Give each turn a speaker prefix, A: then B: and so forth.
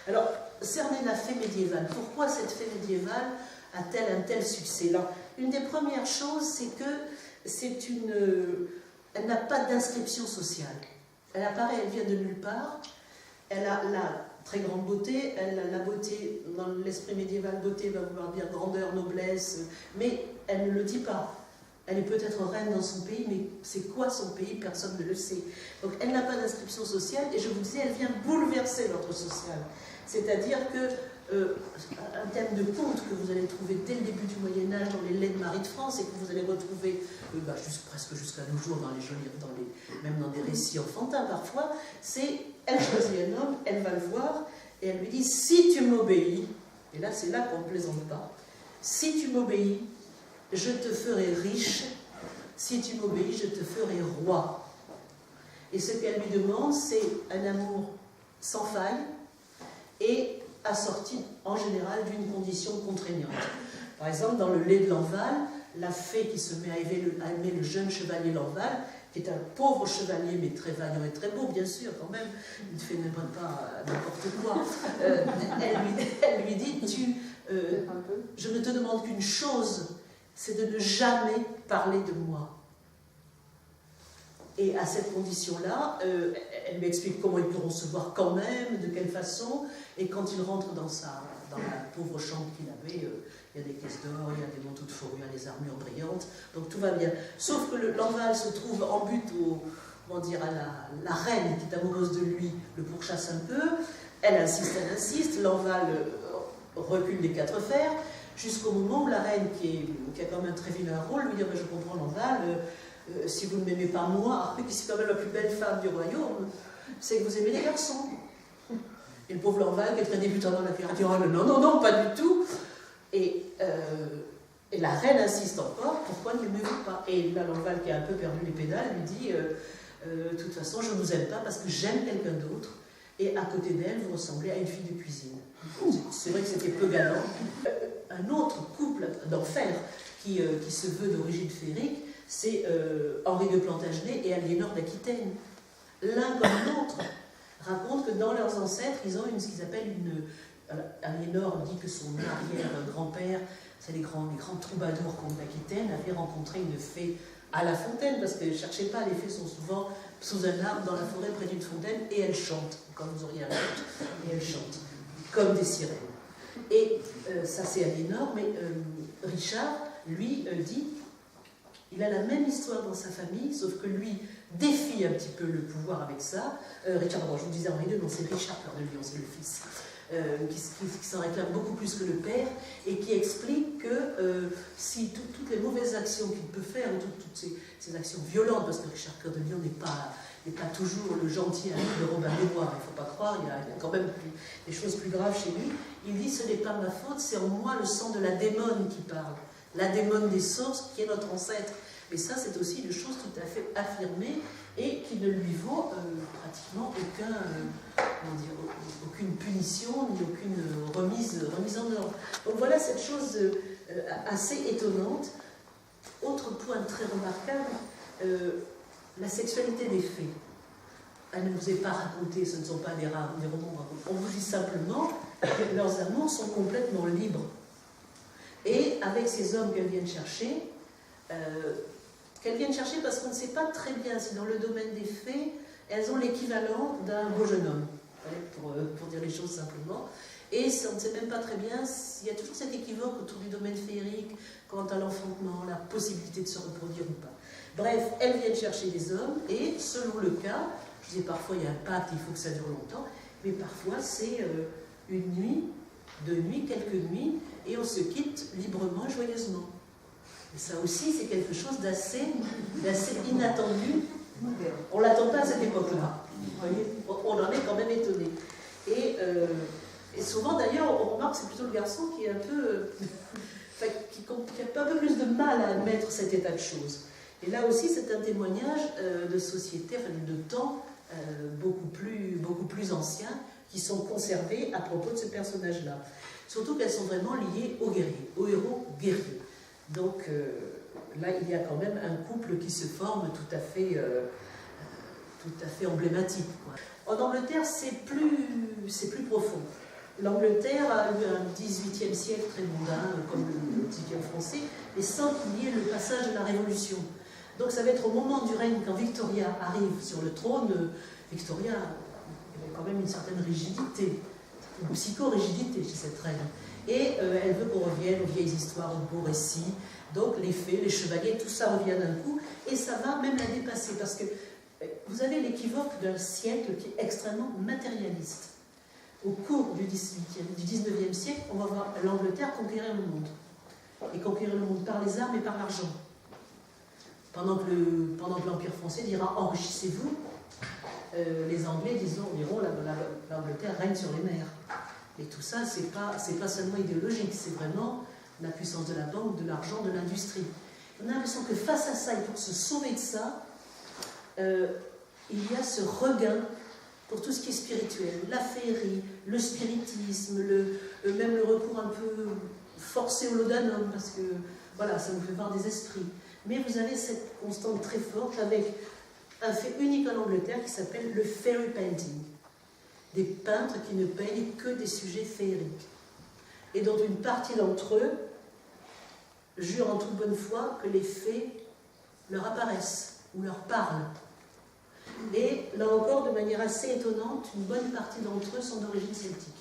A: Alors, cerner la fée médiévale. Pourquoi cette fée médiévale a-t-elle un tel succès? Alors, une des premières choses, c'est que elle n'a pas d'inscription sociale. Elle apparaît, elle vient de nulle part. Elle a la très grande beauté. Elle a la beauté, dans l'esprit médiéval, beauté va vouloir dire grandeur, noblesse, mais elle ne le dit pas. Elle est peut-être reine dans son pays, mais c'est quoi son pays? Personne ne le sait. Donc elle n'a pas d'inscription sociale, et je vous disais, elle vient bouleverser l'ordre social. C'est-à-dire que un thème de conte que vous allez trouver dès le début du Moyen-Âge dans les laits de Marie de France, et que vous allez retrouver presque jusqu'à nos jours, même dans des récits enfantins parfois, c'est elle choisit un homme, elle va le voir, et elle lui dit, si tu m'obéis, et là c'est là qu'on ne plaisante pas, si tu m'obéis, je te ferai riche, si tu m'obéis, je te ferai roi. Et ce qu'elle lui demande, c'est un amour sans faille et assorti en général d'une condition contraignante. Par exemple, dans le lait de Lanval, la fée qui se met à aimer le jeune chevalier Lanval, qui est un pauvre chevalier, mais très vaillant et très beau, bien sûr, quand même, une fée n'aime pas n'importe quoi, elle lui dit, je ne te demande qu'une chose, c'est de ne jamais parler de moi. Et à cette condition-là, elle lui explique comment ils pourront se voir quand même, de quelle façon, et quand il rentre dans la pauvre chambre qu'il avait, il y a des caisses d'or, il y a des manteaux de fourrure, il y a des armures brillantes, donc tout va bien. Sauf que Lanval se trouve en but à la reine qui est amoureuse de lui, le pourchasse un peu, elle insiste, Lanval recule des 4 fers, jusqu'au moment où la reine, qui a quand même un très vilain rôle, lui dit « Je comprends Lanval, si vous ne m'aimez pas moi, qui suis quand même la plus belle femme du royaume, c'est que vous aimez les garçons. » Et le pauvre Lanval, qui est très débutant dans la vie, dit « Non, pas du tout. » Et la reine insiste encore, « Pourquoi ne m'aimez-vous pas ?» Et là, Lanval, qui a un peu perdu les pédales, lui dit « De toute façon, je ne vous aime pas parce que j'aime quelqu'un d'autre. Et à côté d'elle, vous ressemblez à une fille de cuisine. » C'est vrai que c'était peu galant. Un autre couple d'enfer qui se veut d'origine féerique, c'est Henri de Plantagenet et Aliénor d'Aquitaine. L'un comme l'autre racontent que dans leurs ancêtres, ils ont ce qu'ils appellent Aliénor dit que son arrière-grand-père, c'est les grands troubadours comtes d'Aquitaine, avait rencontré une fée à la fontaine, parce que ne cherchez pas, les fées sont souvent sous un arbre dans la forêt près d'une fontaine, et elles chantent, comme vous auriez un conte, et elles chantent, comme des sirènes. Et ça c'est Aliénor, mais Richard, lui, dit, il a la même histoire dans sa famille, sauf que lui défie un petit peu le pouvoir avec ça. Richard, je vous disais Henri II, non, c'est Richard Cœur de Lion, c'est le fils, qui s'en réclame beaucoup plus que le père, et qui explique que si toutes les mauvaises actions qu'il peut faire, toutes ces actions violentes, parce que Richard Cœur de Lion n'est pas toujours le gentil de Robin des Bois, il ne faut pas croire, il y a quand même des choses plus graves chez lui. Il dit, ce n'est pas ma faute, c'est en moi le sang de la démone qui parle, la démone des sources qui est notre ancêtre. Mais ça, c'est aussi une chose tout à fait affirmée et qui ne lui vaut pratiquement aucune punition ni aucune remise en ordre. Donc voilà cette chose assez étonnante. Autre point très remarquable, la sexualité des fées. Elle ne vous est pas racontée, ce ne sont pas des romans racontés. On vous dit simplement que leurs amours sont complètement libres. Et avec ces hommes qu'elles viennent chercher parce qu'on ne sait pas très bien si dans le domaine des fées, elles ont l'équivalent d'un beau jeune homme, pour dire les choses simplement. Et on ne sait même pas très bien s'il y a toujours cet équivoque autour du domaine féerique quant à l'enfantement, la possibilité de se reproduire ou pas. Bref, elles viennent chercher des hommes et selon le cas, je disais parfois il y a un pacte, il faut que ça dure longtemps, mais parfois c'est une nuit, 2 nuits, quelques nuits, et on se quitte librement et joyeusement. Et ça aussi, c'est quelque chose d'assez inattendu. On ne l'attend pas à cette époque-là. On en est quand même étonné. Et souvent, d'ailleurs, on remarque que c'est plutôt le garçon qui est un peu... qui a un peu plus de mal à admettre cet état de choses. Et là aussi, c'est un témoignage de société, de temps beaucoup plus anciens, qui sont conservés à propos de ce personnage-là. Surtout qu'elles sont vraiment liées aux guerriers, aux héros guerriers. Donc là, il y a quand même un couple qui se forme tout à fait emblématique, quoi. En Angleterre, c'est plus profond. l'Angleterre a eu un XVIIIe siècle très mondain, comme le XVIIIe français, et sans qu'il y ait le passage de la Révolution. Donc ça va être au moment du règne, quand Victoria arrive sur le trône. Victoria avait quand même une certaine rigidité, une psycho-rigidité chez cette reine. Et elle veut qu'on revienne aux vieilles histoires, aux beaux récits. Donc les fées, les chevaliers, tout ça revient d'un coup, et ça va même la dépasser, parce que vous avez l'équivoque d'un siècle qui est extrêmement matérialiste. Au cours du 19e siècle, on va voir l'Angleterre conquérir le monde. Et conquérir le monde par les armes et par l'argent. Pendant que l'Empire français dira « enrichissez-vous », les Anglais diront « l'Angleterre règne sur les mers ». Et tout ça, c'est pas seulement idéologique, c'est vraiment la puissance de la banque, de l'argent, de l'industrie. On a l'impression que face à ça, et pour se sauver de ça, il y a ce regain pour tout ce qui est spirituel, la féerie, le spiritisme, même le recours un peu forcé au laudanum, parce que voilà, ça nous fait voir des esprits. Mais vous avez cette constante très forte avec un fait unique en Angleterre qui s'appelle le fairy painting. Des peintres qui ne peignent que des sujets féeriques. Et dont une partie d'entre eux jurent en toute bonne foi que les fées leur apparaissent ou leur parlent. Et là encore, de manière assez étonnante, une bonne partie d'entre eux sont d'origine celtique.